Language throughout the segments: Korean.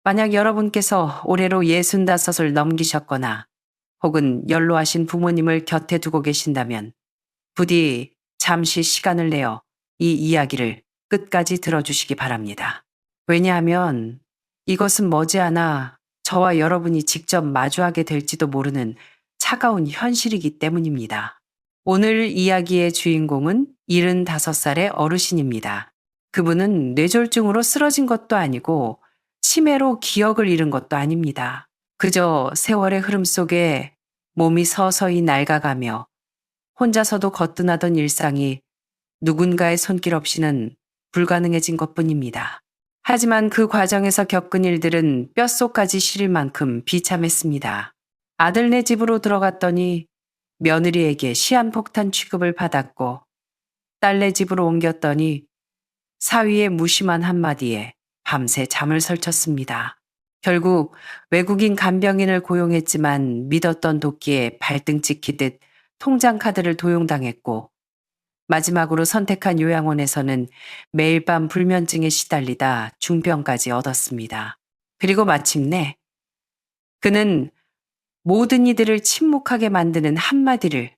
만약 여러분께서 올해로 65을 넘기셨거나 혹은 연로하신 부모님을 곁에 두고 계신다면 부디 잠시 시간을 내어 이 이야기를 끝까지 들어주시기 바랍니다. 왜냐하면 이것은 머지않아 저와 여러분이 직접 마주하게 될지도 모르는 차가운 현실이기 때문입니다. 오늘 이야기의 주인공은 75살의 어르신입니다. 그분은 뇌졸중으로 쓰러진 것도 아니고 치매로 기억을 잃은 것도 아닙니다. 그저 세월의 흐름 속에 몸이 서서히 낡아가며 혼자서도 거뜬하던 일상이 누군가의 손길 없이는 불가능해진 것뿐입니다. 하지만 그 과정에서 겪은 일들은 뼛속까지 시릴 만큼 비참했습니다. 아들네 집으로 들어갔더니 며느리에게 시한폭탄 취급을 받았고, 딸네 집으로 옮겼더니 사위의 무심한 한마디에 밤새 잠을 설쳤습니다. 결국 외국인 간병인을 고용했지만 믿었던 도끼에 발등 찍히듯 통장 카드를 도용당했고, 마지막으로 선택한 요양원에서는 매일 밤 불면증에 시달리다 중병까지 얻었습니다. 그리고 마침내 그는 모든 이들을 침묵하게 만드는 한마디를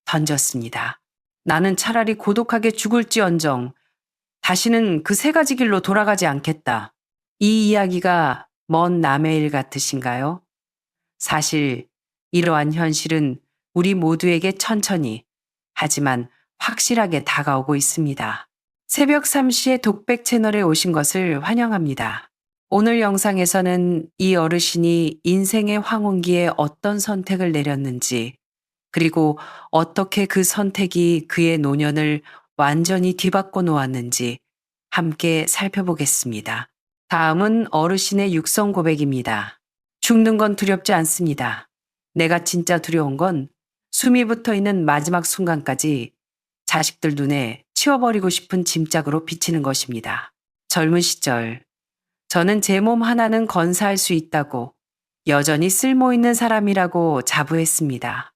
던졌습니다. 나는 차라리 고독하게 죽을지언정 다시는 그 세 가지 길로 돌아가지 않겠다. 이 이야기가 먼 남의 일 같으신가요? 사실 이러한 현실은 우리 모두에게 천천히 하지만 확실하게 다가오고 있습니다. 새벽 3시에 독백 채널에 오신 것을 환영합니다. 오늘 영상에서는 이 어르신이 인생의 황혼기에 어떤 선택을 내렸는지, 그리고 어떻게 그 선택이 그의 노년을 완전히 뒤바꿔 놓았는지 함께 살펴보겠습니다. 다음은 어르신의 육성 고백입니다. 죽는 건 두렵지 않습니다. 내가 진짜 두려운 건 숨이 붙어 있는 마지막 순간까지 자식들 눈에 치워버리고 싶은 짐짝으로 비치는 것입니다. 젊은 시절, 저는 제 몸 하나는 건사할 수 있다고 여전히 쓸모 있는 사람이라고 자부했습니다.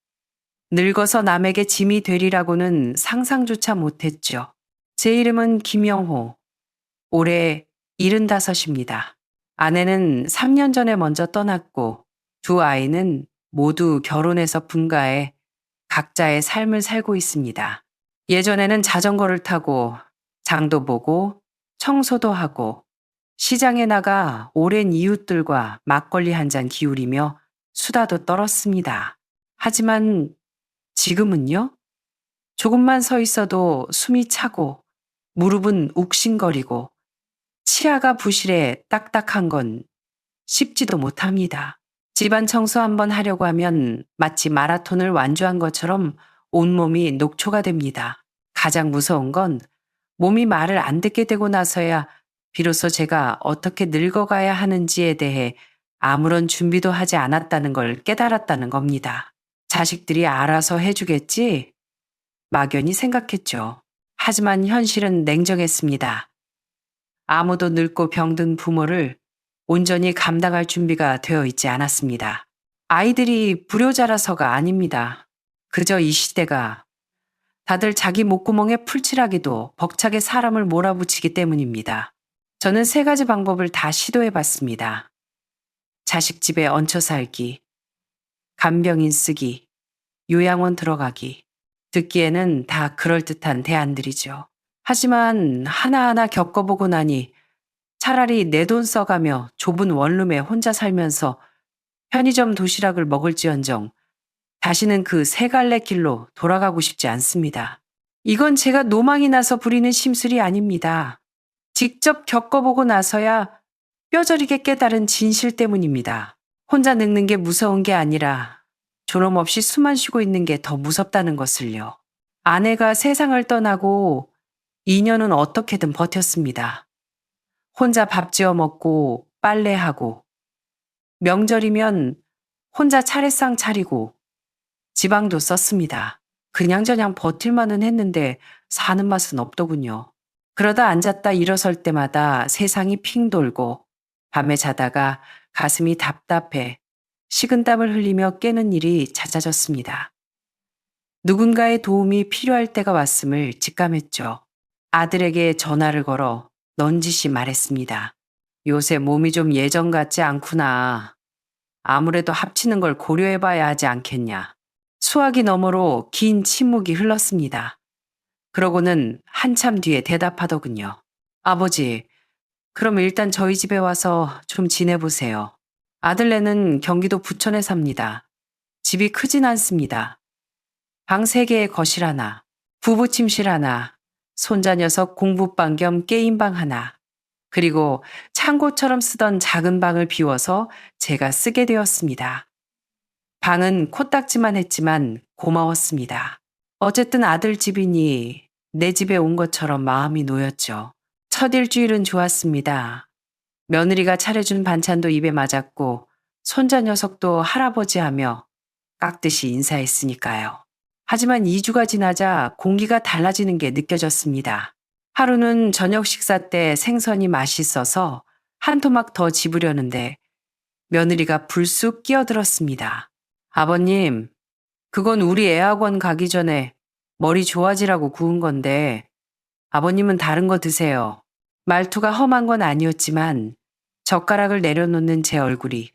늙어서 남에게 짐이 되리라고는 상상조차 못했죠. 제 이름은 김영호. 올해 75입니다. 아내는 3년 전에 먼저 떠났고 두 아이는 모두 결혼해서 분가해 각자의 삶을 살고 있습니다. 예전에는 자전거를 타고 장도 보고 청소도 하고 시장에 나가 오랜 이웃들과 막걸리 한 잔 기울이며 수다도 떨었습니다. 하지만 지금은요? 조금만 서 있어도 숨이 차고 무릎은 욱신거리고 치아가 부실해 딱딱한 건 씹지도 못합니다. 집안 청소 한번 하려고 하면 마치 마라톤을 완주한 것처럼 온몸이 녹초가 됩니다. 가장 무서운 건 몸이 말을 안 듣게 되고 나서야 비로소 제가 어떻게 늙어가야 하는지에 대해 아무런 준비도 하지 않았다는 걸 깨달았다는 겁니다. 자식들이 알아서 해주겠지? 막연히 생각했죠. 하지만 현실은 냉정했습니다. 아무도 늙고 병든 부모를 온전히 감당할 준비가 되어 있지 않았습니다. 아이들이 불효자라서가 아닙니다. 그저 이 시대가 다들 자기 목구멍에 풀칠하기도 벅차게 사람을 몰아붙이기 때문입니다. 저는 세 가지 방법을 다 시도해 봤습니다. 자식 집에 얹혀 살기, 간병인 쓰기, 요양원 들어가기. 듣기에는 다 그럴듯한 대안들이죠. 하지만 하나하나 겪어보고 나니 차라리 내 돈 써가며 좁은 원룸에 혼자 살면서 편의점 도시락을 먹을지언정 다시는 그 세 갈래 길로 돌아가고 싶지 않습니다. 이건 제가 노망이 나서 부리는 심술이 아닙니다. 직접 겪어보고 나서야 뼈저리게 깨달은 진실 때문입니다. 혼자 늙는 게 무서운 게 아니라 존엄 없이 숨만 쉬고 있는 게 더 무섭다는 것을요. 아내가 세상을 떠나고 2년은 어떻게든 버텼습니다. 혼자 밥 지어 먹고 빨래하고 명절이면 혼자 차례상 차리고 지방도 썼습니다. 그냥저냥 버틸만은 했는데 사는 맛은 없더군요. 그러다 앉았다 일어설 때마다 세상이 핑 돌고 밤에 자다가 가슴이 답답해 식은땀을 흘리며 깨는 일이 잦아졌습니다. 누군가의 도움이 필요할 때가 왔음을 직감했죠. 아들에게 전화를 걸어 넌지시 말했습니다. 요새 몸이 좀 예전 같지 않구나. 아무래도 합치는 걸 고려해봐야 하지 않겠냐. 수화기 너머로 긴 침묵이 흘렀습니다. 그러고는 한참 뒤에 대답하더군요. 아버지, 그럼 일단 저희 집에 와서 좀 지내보세요. 아들네는 경기도 부천에 삽니다. 집이 크진 않습니다. 방 3개에 거실 하나, 부부 침실 하나, 손자 녀석 공부방 겸 게임방 하나, 그리고 창고처럼 쓰던 작은 방을 비워서 제가 쓰게 되었습니다. 방은 코딱지만 했지만 고마웠습니다. 어쨌든 아들 집이니 내 집에 온 것처럼 마음이 놓였죠. 첫 일주일은 좋았습니다. 며느리가 차려준 반찬도 입에 맞았고 손자 녀석도 할아버지 하며 깍듯이 인사했으니까요. 하지만 2주가 지나자 공기가 달라지는 게 느껴졌습니다. 하루는 저녁 식사 때 생선이 맛있어서 한 토막 더 집으려는데 며느리가 불쑥 끼어들었습니다. 아버님, 그건 우리 애학원 가기 전에 머리 좋아지라고 구운 건데 아버님은 다른 거 드세요. 말투가 험한 건 아니었지만 젓가락을 내려놓는 제 얼굴이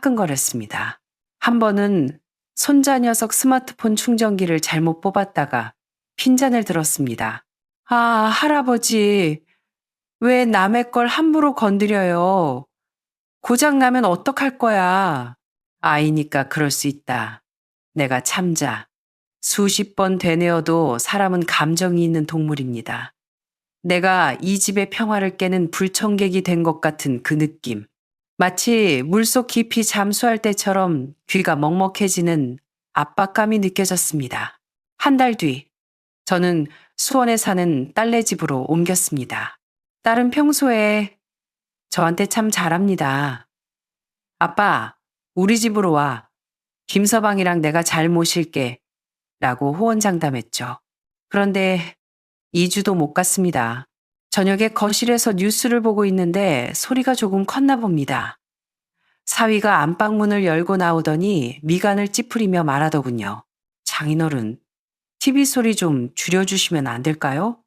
화끈거렸습니다. 한 번은 손자 녀석 스마트폰 충전기를 잘못 뽑았다가 핀잔을 들었습니다. 아, 할아버지, 왜 남의 걸 함부로 건드려요? 고장 나면 어떡할 거야? 아이니까 그럴 수 있다. 내가 참자. 수십 번 되뇌어도 사람은 감정이 있는 동물입니다. 내가 이 집의 평화를 깨는 불청객이 된 것 같은 그 느낌. 마치 물속 깊이 잠수할 때처럼 귀가 먹먹해지는 압박감이 느껴졌습니다. 한 달 뒤, 저는 수원에 사는 딸네 집으로 옮겼습니다. 딸은 평소에 저한테 참 잘합니다. 아빠, 우리 집으로 와. 김서방이랑 내가 잘 모실게. 라고 호언장담했죠. 그런데 2주도 못 갔습니다. 저녁에 거실에서 뉴스를 보고 있는데 소리가 조금 컸나 봅니다. 사위가 안방문을 열고 나오더니 미간을 찌푸리며 말하더군요. 장인어른, TV 소리 좀 줄여주시면 안 될까요?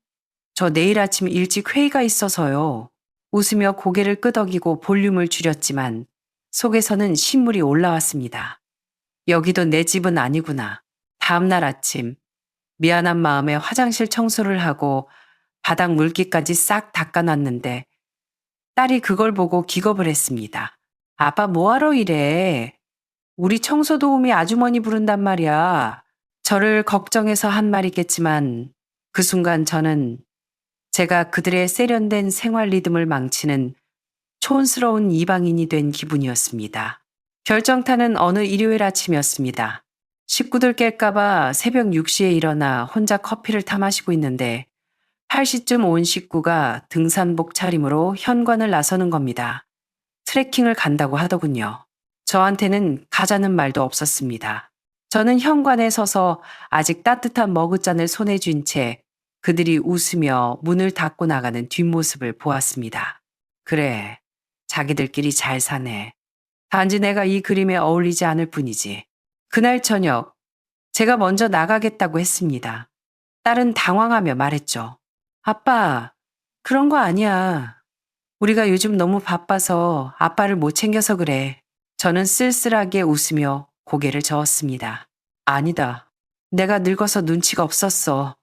저 내일 아침 일찍 회의가 있어서요. 웃으며 고개를 끄덕이고 볼륨을 줄였지만 속에서는 신물이 올라왔습니다. 여기도 내 집은 아니구나. 다음날 아침 미안한 마음에 화장실 청소를 하고 바닥 물기까지 싹 닦아놨는데 딸이 그걸 보고 기겁을 했습니다. 아빠 뭐하러 이래? 우리 청소 도우미 아주머니 부른단 말이야. 저를 걱정해서 한 말이겠지만 그 순간 저는 제가 그들의 세련된 생활 리듬을 망치는 촌스러운 이방인이 된 기분이었습니다. 결정타는 어느 일요일 아침이었습니다. 식구들 깰까봐 새벽 6시에 일어나 혼자 커피를 타 마시고 있는데 8시쯤 온 식구가 등산복 차림으로 현관을 나서는 겁니다. 트레킹을 간다고 하더군요. 저한테는 가자는 말도 없었습니다. 저는 현관에 서서 아직 따뜻한 머그잔을 손에 쥔 채 그들이 웃으며 문을 닫고 나가는 뒷모습을 보았습니다. 그래, 자기들끼리 잘 사네. 단지 내가 이 그림에 어울리지 않을 뿐이지. 그날 저녁, 제가 먼저 나가겠다고 했습니다. 딸은 당황하며 말했죠. 아빠, 그런 거 아니야. 우리가 요즘 너무 바빠서 아빠를 못 챙겨서 그래. 저는 쓸쓸하게 웃으며 고개를 저었습니다. 아니다. 내가 늙어서 눈치가 없었어.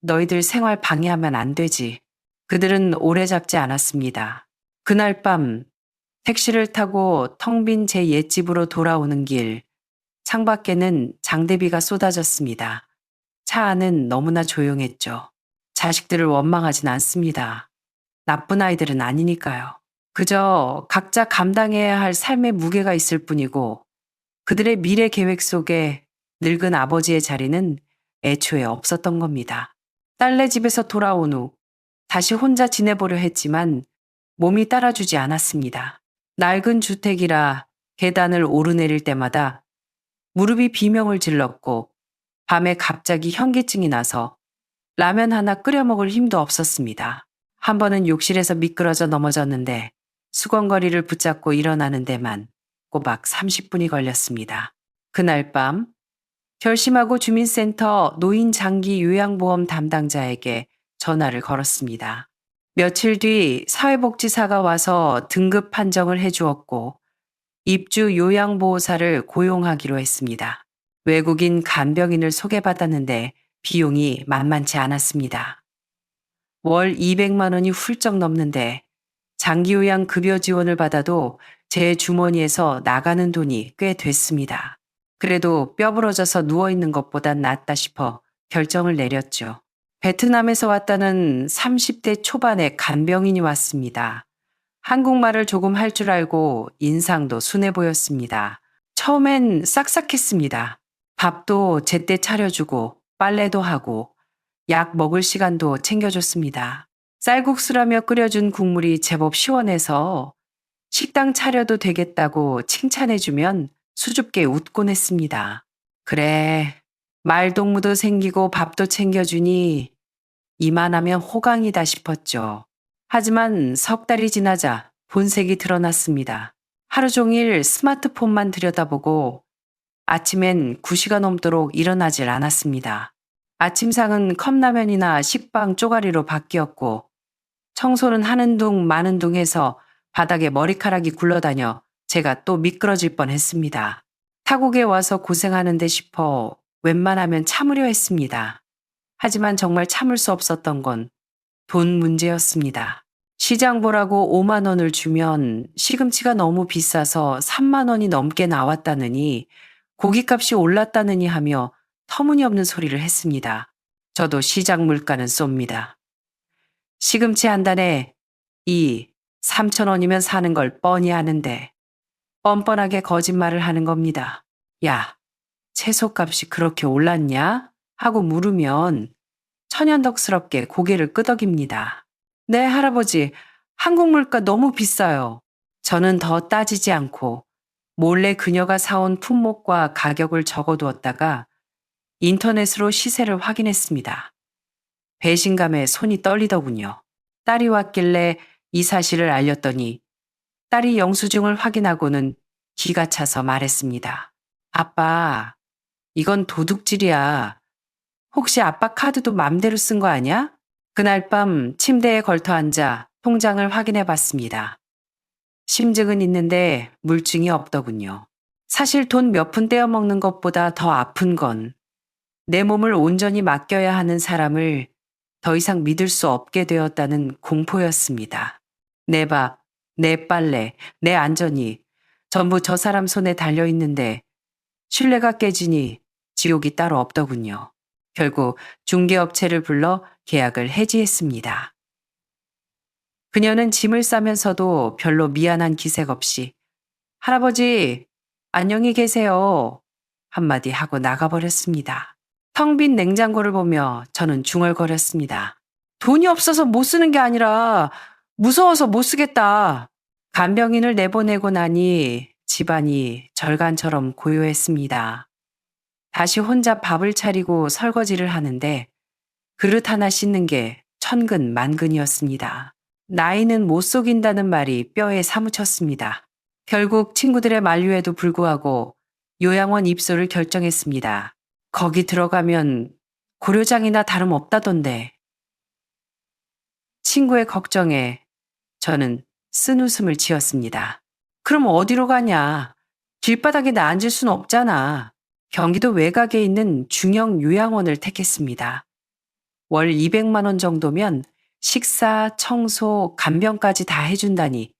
너희들 생활 방해하면 안 되지. 그들은 오래 잡지 않았습니다. 그날 밤 택시를 타고 텅 빈 제 옛집으로 돌아오는 길, 창밖에는 장대비가 쏟아졌습니다. 차 안은 너무나 조용했죠. 자식들을 원망하진 않습니다. 나쁜 아이들은 아니니까요. 그저 각자 감당해야 할 삶의 무게가 있을 뿐이고 그들의 미래 계획 속에 늙은 아버지의 자리는 애초에 없었던 겁니다. 딸네 집에서 돌아온 후 다시 혼자 지내보려 했지만 몸이 따라주지 않았습니다. 낡은 주택이라 계단을 오르내릴 때마다 무릎이 비명을 질렀고 밤에 갑자기 현기증이 나서 라면 하나 끓여 먹을 힘도 없었습니다. 한 번은 욕실에서 미끄러져 넘어졌는데 수건거리를 붙잡고 일어나는 데만 꼬박 30분이 걸렸습니다. 그날 밤 결심하고 주민센터 노인장기 요양보험 담당자에게 전화를 걸었습니다. 며칠 뒤 사회복지사가 와서 등급 판정을 해주었고 입주 요양보호사를 고용하기로 했습니다. 외국인 간병인을 소개받았는데 비용이 만만치 않았습니다. 월 200만 원이 훌쩍 넘는데 장기요양 급여 지원을 받아도 제 주머니에서 나가는 돈이 꽤 됐습니다. 그래도 뼈 부러져서 누워있는 것보단 낫다 싶어 결정을 내렸죠. 베트남에서 왔다는 30대 초반의 간병인이 왔습니다. 한국말을 조금 할 줄 알고 인상도 순해 보였습니다. 처음엔 싹싹했습니다. 밥도 제때 차려주고 빨래도 하고 약 먹을 시간도 챙겨줬습니다. 쌀국수라며 끓여준 국물이 제법 시원해서 식당 차려도 되겠다고 칭찬해주면 수줍게 웃곤 했습니다. 그래, 말동무도 생기고 밥도 챙겨주니 이만하면 호강이다 싶었죠. 하지만 석 달이 지나자 본색이 드러났습니다. 하루 종일 스마트폰만 들여다보고 아침엔 9시가 넘도록 일어나질 않았습니다. 아침상은 컵라면이나 식빵 쪼가리로 바뀌었고 청소는 하는 둥 마는 둥 해서 바닥에 머리카락이 굴러다녀 제가 또 미끄러질 뻔했습니다. 타국에 와서 고생하는데 싶어 웬만하면 참으려 했습니다. 하지만 정말 참을 수 없었던 건 돈 문제였습니다. 시장 보라고 5만 원을 주면 시금치가 너무 비싸서 3만 원이 넘게 나왔다느니 고깃값이 올랐다느니 하며 터무니없는 소리를 했습니다. 저도 시장 물가는 쏩니다. 시금치 한 단에 3천 원이면 사는 걸 뻔히 아는데 뻔뻔하게 거짓말을 하는 겁니다. 야, 채소값이 그렇게 올랐냐? 하고 물으면 천연덕스럽게 고개를 끄덕입니다. 네, 할아버지, 한국 물가 너무 비싸요. 저는 더 따지지 않고 몰래 그녀가 사온 품목과 가격을 적어두었다가 인터넷으로 시세를 확인했습니다. 배신감에 손이 떨리더군요. 딸이 왔길래 이 사실을 알렸더니 딸이 영수증을 확인하고는 기가 차서 말했습니다. 아빠, 이건 도둑질이야. 혹시 아빠 카드도 맘대로 쓴 거 아니야? 그날 밤 침대에 걸터 앉아 통장을 확인해 봤습니다. 심증은 있는데 물증이 없더군요. 사실 돈 몇 푼 떼어 먹는 것보다 더 아픈 건 내 몸을 온전히 맡겨야 하는 사람을 더 이상 믿을 수 없게 되었다는 공포였습니다. 내 밥, 내 빨래, 내 안전이 전부 저 사람 손에 달려 있는데 신뢰가 깨지니 지옥이 따로 없더군요. 결국 중개업체를 불러 계약을 해지했습니다. 그녀는 짐을 싸면서도 별로 미안한 기색 없이 할아버지, 안녕히 계세요. 한마디 하고 나가버렸습니다. 텅 빈 냉장고를 보며 저는 중얼거렸습니다. 돈이 없어서 못 쓰는 게 아니라 무서워서 못 쓰겠다. 간병인을 내보내고 나니 집안이 절간처럼 고요했습니다. 다시 혼자 밥을 차리고 설거지를 하는데 그릇 하나 씻는 게 천근만근이었습니다. 나이는 못 속인다는 말이 뼈에 사무쳤습니다. 결국 친구들의 만류에도 불구하고 요양원 입소를 결정했습니다. 거기 들어가면 고려장이나 다름없다던데. 친구의 걱정에 저는 쓴웃음을 지었습니다. 그럼 어디로 가냐? 길바닥에 나 앉을 순 없잖아. 경기도 외곽에 있는 중형 요양원을 택했습니다. 월 200만 원 정도면 식사, 청소, 간병까지 다 해준다니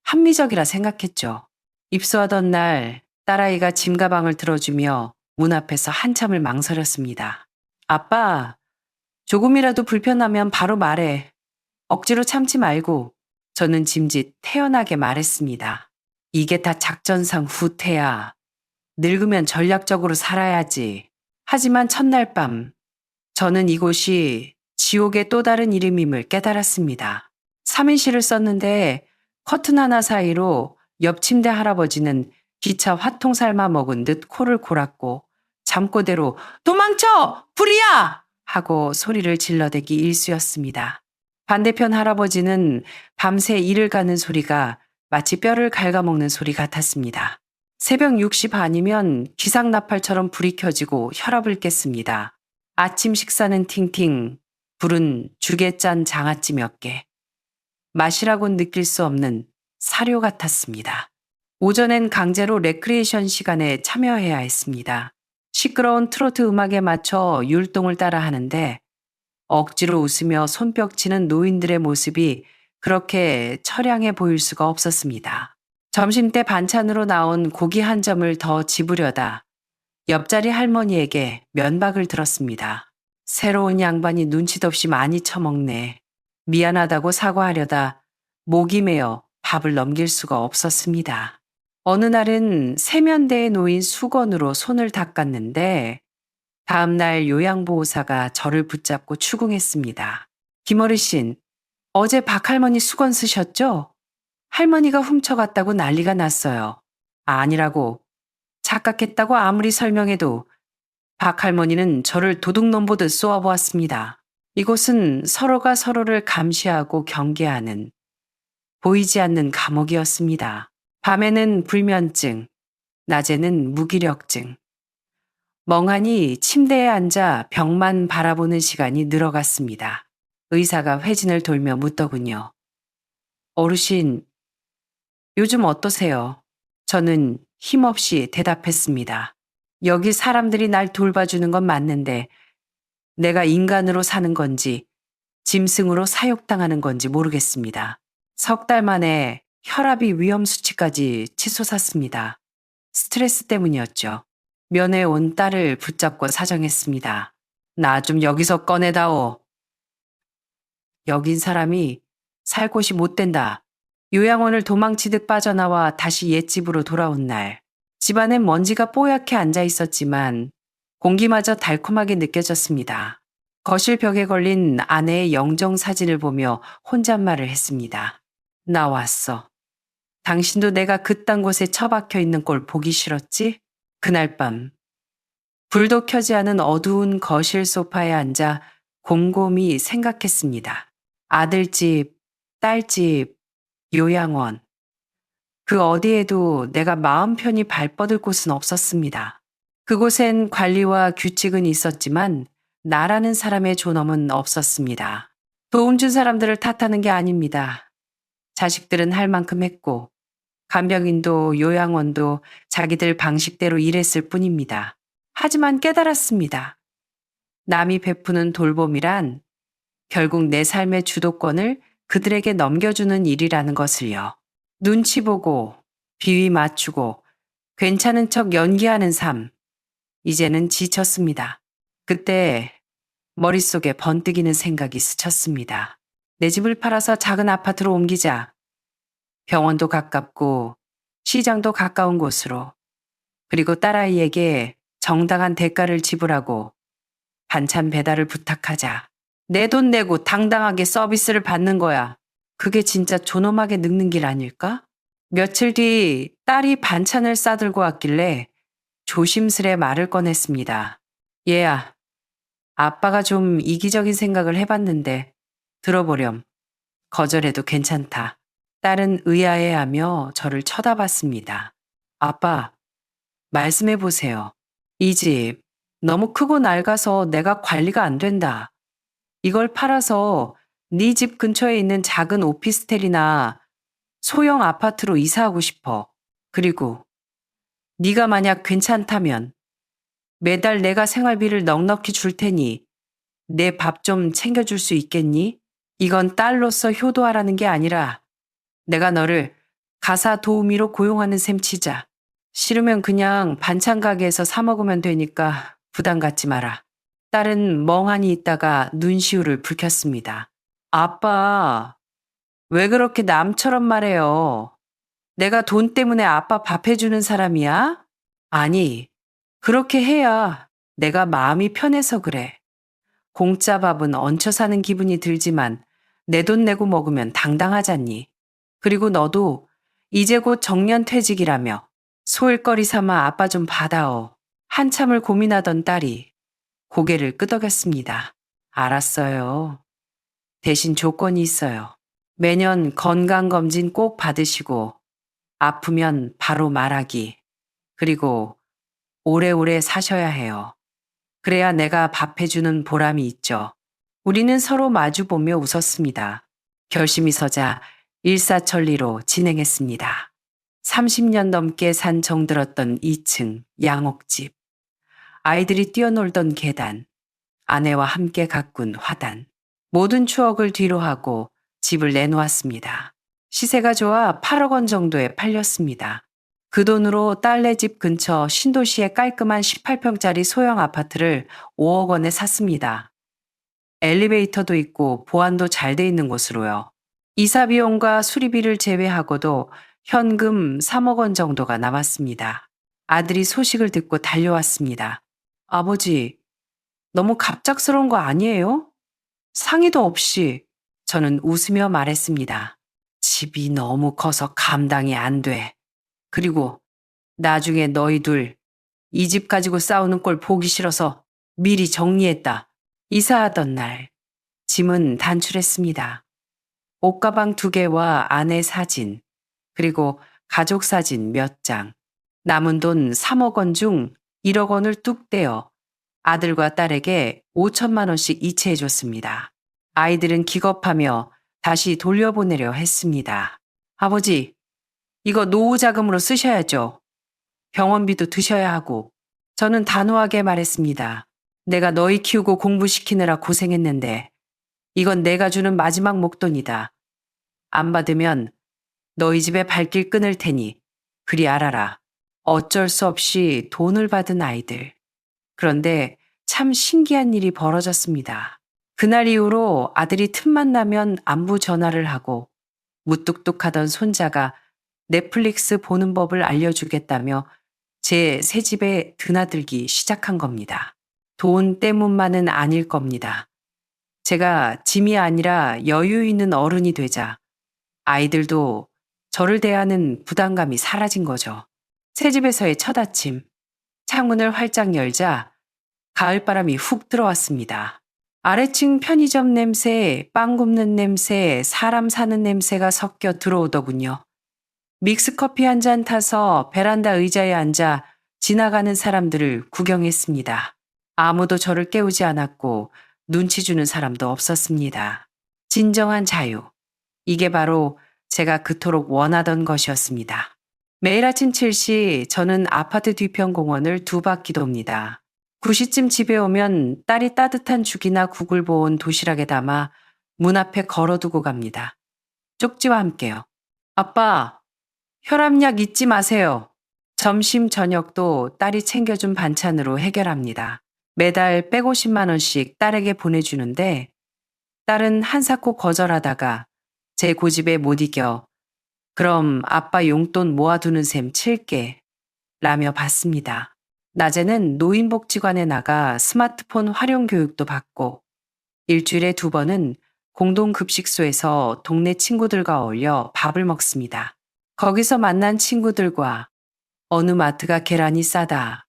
합리적이라 생각했죠. 입소하던 날 딸아이가 짐가방을 들어주며 문 앞에서 한참을 망설였습니다. 아빠, 조금이라도 불편하면 바로 말해. 억지로 참지 말고. 저는 짐짓 태연하게 말했습니다. 이게 다 작전상 후퇴야. 늙으면 전략적으로 살아야지. 하지만 첫날 밤 저는 이곳이 지옥의 또 다른 이름임을 깨달았습니다. 3인실을 썼는데 커튼 하나 사이로 옆 침대 할아버지는 기차 화통 삶아 먹은 듯 코를 골았고 잠꼬대로 도망쳐! 불이야! 하고 소리를 질러대기 일쑤였습니다. 반대편 할아버지는 밤새 이를 가는 소리가 마치 뼈를 갉아먹는 소리 같았습니다. 새벽 6시 반이면 기상나팔처럼 불이 켜지고 혈압을 깼습니다. 아침 식사는 팅팅, 불은 죽에 짠 장아찌 몇 개. 맛이라곤 느낄 수 없는 사료 같았습니다. 오전엔 강제로 레크리에이션 시간에 참여해야 했습니다. 시끄러운 트로트 음악에 맞춰 율동을 따라 하는데 억지로 웃으며 손뼉치는 노인들의 모습이 그렇게 처량해 보일 수가 없었습니다. 점심때 반찬으로 나온 고기 한 점을 더 집으려다 옆자리 할머니에게 면박을 들었습니다. 새로운 양반이 눈치도 없이 많이 처먹네. 미안하다고 사과하려다 목이 메어 밥을 넘길 수가 없었습니다. 어느 날은 세면대에 놓인 수건으로 손을 닦았는데 다음날 요양보호사가 저를 붙잡고 추궁했습니다. 김어르신, 어제 박할머니 수건 쓰셨죠? 할머니가 훔쳐갔다고 난리가 났어요. 아니라고. 착각했다고 아무리 설명해도 박할머니는 저를 도둑놈 보듯 쏘아보았습니다. 이곳은 서로가 서로를 감시하고 경계하는 보이지 않는 감옥이었습니다. 밤에는 불면증, 낮에는 무기력증. 멍하니 침대에 앉아 벽만 바라보는 시간이 늘어갔습니다. 의사가 회진을 돌며 묻더군요. 어르신, 요즘 어떠세요? 저는 힘없이 대답했습니다. 여기 사람들이 날 돌봐주는 건 맞는데 내가 인간으로 사는 건지 짐승으로 사육당하는 건지 모르겠습니다. 석 달 만에 혈압이 위험 수치까지 치솟았습니다. 스트레스 때문이었죠. 면회 온 딸을 붙잡고 사정했습니다. 나 좀 여기서 꺼내다오. 여긴 사람이 살 곳이 못 된다. 요양원을 도망치듯 빠져나와 다시 옛집으로 돌아온 날, 집안엔 먼지가 뽀얗게 앉아 있었지만 공기마저 달콤하게 느껴졌습니다. 거실 벽에 걸린 아내의 영정 사진을 보며 혼잣말을 했습니다. 나 왔어. 당신도 내가 그딴 곳에 처박혀 있는 꼴 보기 싫었지? 그날 밤 불도 켜지 않은 어두운 거실 소파에 앉아 곰곰이 생각했습니다. 아들집, 딸집, 요양원. 그 어디에도 내가 마음 편히 발뻗을 곳은 없었습니다. 그곳엔 관리와 규칙은 있었지만 나라는 사람의 존엄은 없었습니다. 도움 준 사람들을 탓하는 게 아닙니다. 자식들은 할 만큼 했고 간병인도 요양원도 자기들 방식대로 일했을 뿐입니다. 하지만 깨달았습니다. 남이 베푸는 돌봄이란 결국 내 삶의 주도권을 그들에게 넘겨주는 일이라는 것을요. 눈치 보고 비위 맞추고 괜찮은 척 연기하는 삶. 이제는 지쳤습니다. 그때 머릿속에 번뜩이는 생각이 스쳤습니다. 내 집을 팔아서 작은 아파트로 옮기자. 병원도 가깝고 시장도 가까운 곳으로. 그리고 딸아이에게 정당한 대가를 지불하고 반찬 배달을 부탁하자. 내 돈 내고 당당하게 서비스를 받는 거야. 그게 진짜 존엄하게 늙는 길 아닐까? 며칠 뒤 딸이 반찬을 싸들고 왔길래 조심스레 말을 꺼냈습니다. 얘야, 아빠가 좀 이기적인 생각을 해봤는데 들어보렴. 거절해도 괜찮다. 딸은 의아해하며 저를 쳐다봤습니다. 아빠, 말씀해보세요. 이 집 너무 크고 낡아서 내가 관리가 안 된다. 이걸 팔아서 네 집 근처에 있는 작은 오피스텔이나 소형 아파트로 이사하고 싶어. 그리고 네가 만약 괜찮다면 매달 내가 생활비를 넉넉히 줄 테니 내 밥 좀 챙겨줄 수 있겠니? 이건 딸로서 효도하라는 게 아니라 내가 너를 가사 도우미로 고용하는 셈 치자. 싫으면 그냥 반찬 가게에서 사 먹으면 되니까 부담 갖지 마라. 딸은 멍하니 있다가 눈시울을 붉혔습니다. 아빠, 왜 그렇게 남처럼 말해요? 내가 돈 때문에 아빠 밥 해주는 사람이야? 아니, 그렇게 해야 내가 마음이 편해서 그래. 공짜 밥은 얹혀 사는 기분이 들지만 내 돈 내고 먹으면 당당하잖니. 그리고 너도 이제 곧 정년퇴직이라며 소일거리 삼아 아빠 좀 받아오. 한참을 고민하던 딸이 고개를 끄덕였습니다. 알았어요. 대신 조건이 있어요. 매년 건강검진 꼭 받으시고 아프면 바로 말하기. 그리고 오래오래 사셔야 해요. 그래야 내가 밥 해주는 보람이 있죠. 우리는 서로 마주보며 웃었습니다. 결심이 서자 일사천리로 진행했습니다. 30년 넘게 산 정들었던 2층 양옥집, 아이들이 뛰어놀던 계단, 아내와 함께 가꾼 화단, 모든 추억을 뒤로 하고 집을 내놓았습니다. 시세가 좋아 8억 원 정도에 팔렸습니다. 그 돈으로 딸네 집 근처 신도시의 깔끔한 18평짜리 소형 아파트를 5억 원에 샀습니다. 엘리베이터도 있고 보안도 잘 돼 있는 곳으로요. 이사 비용과 수리비를 제외하고도 현금 3억 원 정도가 남았습니다. 아들이 소식을 듣고 달려왔습니다. 아버지, 너무 갑작스러운 거 아니에요? 상의도 없이. 저는 웃으며 말했습니다. 집이 너무 커서 감당이 안 돼. 그리고 나중에 너희 둘 이 집 가지고 싸우는 꼴 보기 싫어서 미리 정리했다. 이사하던 날 짐은 단출했습니다. 옷가방 2개와 아내 사진, 그리고 가족 사진 몇 장, 남은 돈 3억 원 중 1억 원을 뚝 떼어 아들과 딸에게 5천만 원씩 이체해 줬습니다. 아이들은 기겁하며 다시 돌려보내려 했습니다. 아버지, 이거 노후 자금으로 쓰셔야죠. 병원비도 드셔야 하고. 저는 단호하게 말했습니다. 내가 너희 키우고 공부시키느라 고생했는데 이건 내가 주는 마지막 목돈이다. 안 받으면 너희 집에 발길 끊을 테니 그리 알아라. 어쩔 수 없이 돈을 받은 아이들. 그런데 참 신기한 일이 벌어졌습니다. 그날 이후로 아들이 틈만 나면 안부 전화를 하고 무뚝뚝하던 손자가 넷플릭스 보는 법을 알려주겠다며 제 새 집에 드나들기 시작한 겁니다. 돈 때문만은 아닐 겁니다. 제가 짐이 아니라 여유 있는 어른이 되자 아이들도 저를 대하는 부담감이 사라진 거죠. 새 집에서의 첫 아침, 창문을 활짝 열자 가을바람이 훅 들어왔습니다. 아래층 편의점 냄새, 빵 굽는 냄새, 사람 사는 냄새가 섞여 들어오더군요. 믹스커피 한 잔 타서 베란다 의자에 앉아 지나가는 사람들을 구경했습니다. 아무도 저를 깨우지 않았고 눈치 주는 사람도 없었습니다. 진정한 자유. 이게 바로 제가 그토록 원하던 것이었습니다. 매일 아침 7시 저는 아파트 뒤편 공원을 2바퀴 돕니다. 9시쯤 집에 오면 딸이 따뜻한 죽이나 국을 부은 도시락에 담아 문 앞에 걸어두고 갑니다. 쪽지와 함께요. 아빠, 혈압약 잊지 마세요. 점심 저녁도 딸이 챙겨준 반찬으로 해결합니다. 매달 150만 원씩 딸에게 보내주는데 딸은 한사코 거절하다가 제 고집에 못 이겨 그럼 아빠 용돈 모아두는 셈 칠게 라며 받습니다. 낮에는 노인복지관에 나가 스마트폰 활용 교육도 받고 일주일에 2번은 공동급식소에서 동네 친구들과 어울려 밥을 먹습니다. 거기서 만난 친구들과 어느 마트가 계란이 싸다,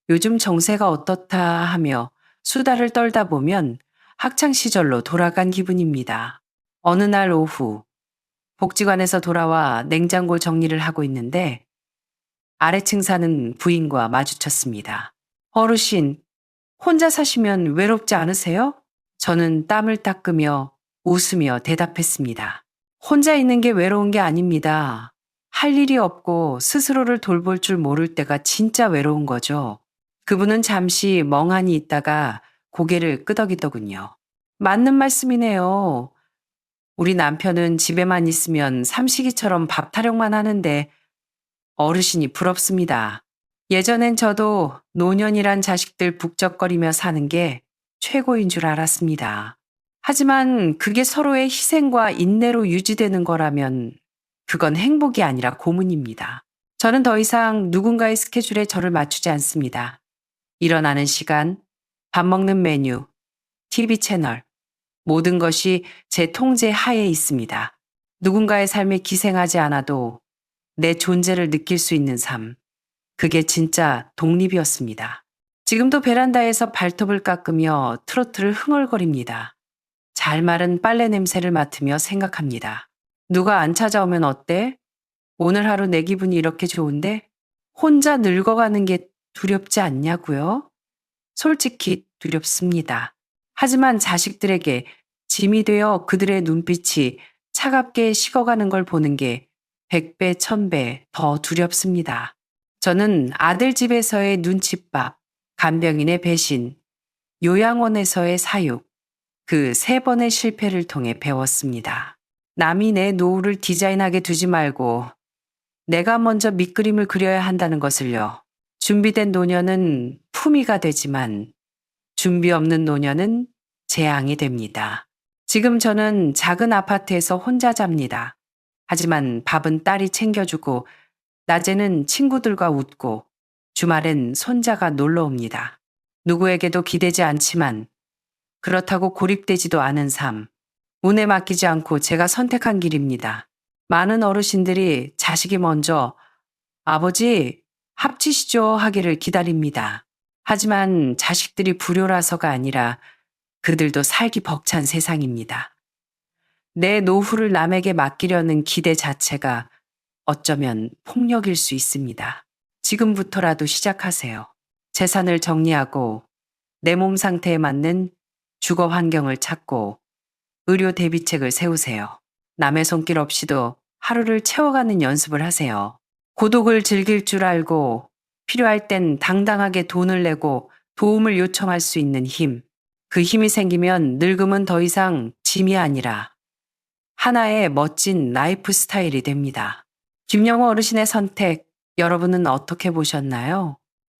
요즘 정세가 어떻다 하며 수다를 떨다 보면 학창시절로 돌아간 기분입니다. 어느 날 오후 복지관에서 돌아와 냉장고 정리를 하고 있는데 아래층 사는 부인과 마주쳤습니다. 어르신, 혼자 사시면 외롭지 않으세요? 저는 땀을 닦으며 웃으며 대답했습니다. 혼자 있는 게 외로운 게 아닙니다. 할 일이 없고 스스로를 돌볼 줄 모를 때가 진짜 외로운 거죠. 그분은 잠시 멍하니 있다가 고개를 끄덕이더군요. 맞는 말씀이네요. 우리 남편은 집에만 있으면 삼식이처럼 밥 타령만 하는데 어르신이 부럽습니다. 예전엔 저도 노년이란 자식들 북적거리며 사는 게 최고인 줄 알았습니다. 하지만 그게 서로의 희생과 인내로 유지되는 거라면 그건 행복이 아니라 고문입니다. 저는 더 이상 누군가의 스케줄에 저를 맞추지 않습니다. 일어나는 시간, 밥 먹는 메뉴, TV 채널, 모든 것이 제 통제 하에 있습니다. 누군가의 삶에 기생하지 않아도 내 존재를 느낄 수 있는 삶, 그게 진짜 독립이었습니다. 지금도 베란다에서 발톱을 깎으며 트로트를 흥얼거립니다. 잘 마른 빨래 냄새를 맡으며 생각합니다. 누가 안 찾아오면 어때? 오늘 하루 내 기분이 이렇게 좋은데 혼자 늙어가는 게 두렵지 않냐고요? 솔직히 두렵습니다. 하지만 자식들에게 짐이 되어 그들의 눈빛이 차갑게 식어가는 걸 보는 게 100배, 1000배 더 두렵습니다. 저는 아들 집에서의 눈칫밥, 간병인의 배신, 요양원에서의 사육, 그 3번의 실패를 통해 배웠습니다. 남이 내 노후를 디자인하게 두지 말고 내가 먼저 밑그림을 그려야 한다는 것을요. 준비된 노년은 품위가 되지만 준비 없는 노년은 재앙이 됩니다. 지금 저는 작은 아파트에서 혼자 잡니다. 하지만 밥은 딸이 챙겨주고 낮에는 친구들과 웃고 주말엔 손자가 놀러 옵니다. 누구에게도 기대지 않지만 그렇다고 고립되지도 않은 삶. 운에 맡기지 않고 제가 선택한 길입니다. 많은 어르신들이 자식이 먼저 아버지 합치시죠 하기를 기다립니다. 하지만 자식들이 불효라서가 아니라 그들도 살기 벅찬 세상입니다. 내 노후를 남에게 맡기려는 기대 자체가 어쩌면 폭력일 수 있습니다. 지금부터라도 시작하세요. 재산을 정리하고 내 몸 상태에 맞는 주거 환경을 찾고 의료 대비책을 세우세요. 남의 손길 없이도 하루를 채워가는 연습을 하세요. 고독을 즐길 줄 알고 필요할 땐 당당하게 돈을 내고 도움을 요청할 수 있는 힘. 그 힘이 생기면 늙음은 더 이상 짐이 아니라 하나의 멋진 라이프 스타일이 됩니다. 김영호 어르신의 선택, 여러분은 어떻게 보셨나요?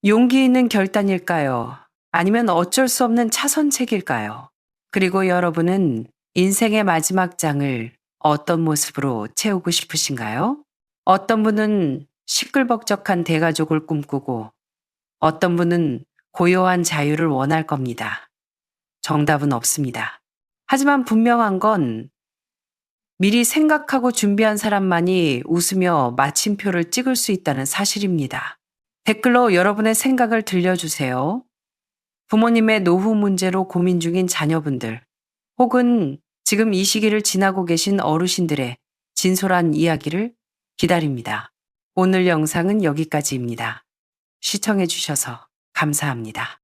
용기 있는 결단일까요? 아니면 어쩔 수 없는 차선책일까요? 그리고 여러분은 인생의 마지막 장을 어떤 모습으로 채우고 싶으신가요? 어떤 분은 시끌벅적한 대가족을 꿈꾸고 어떤 분은 고요한 자유를 원할 겁니다. 정답은 없습니다. 하지만 분명한 건 미리 생각하고 준비한 사람만이 웃으며 마침표를 찍을 수 있다는 사실입니다. 댓글로 여러분의 생각을 들려주세요. 부모님의 노후 문제로 고민 중인 자녀분들, 혹은 지금 이 시기를 지나고 계신 어르신들의 진솔한 이야기를 기다립니다. 오늘 영상은 여기까지입니다. 시청해주셔서 감사합니다.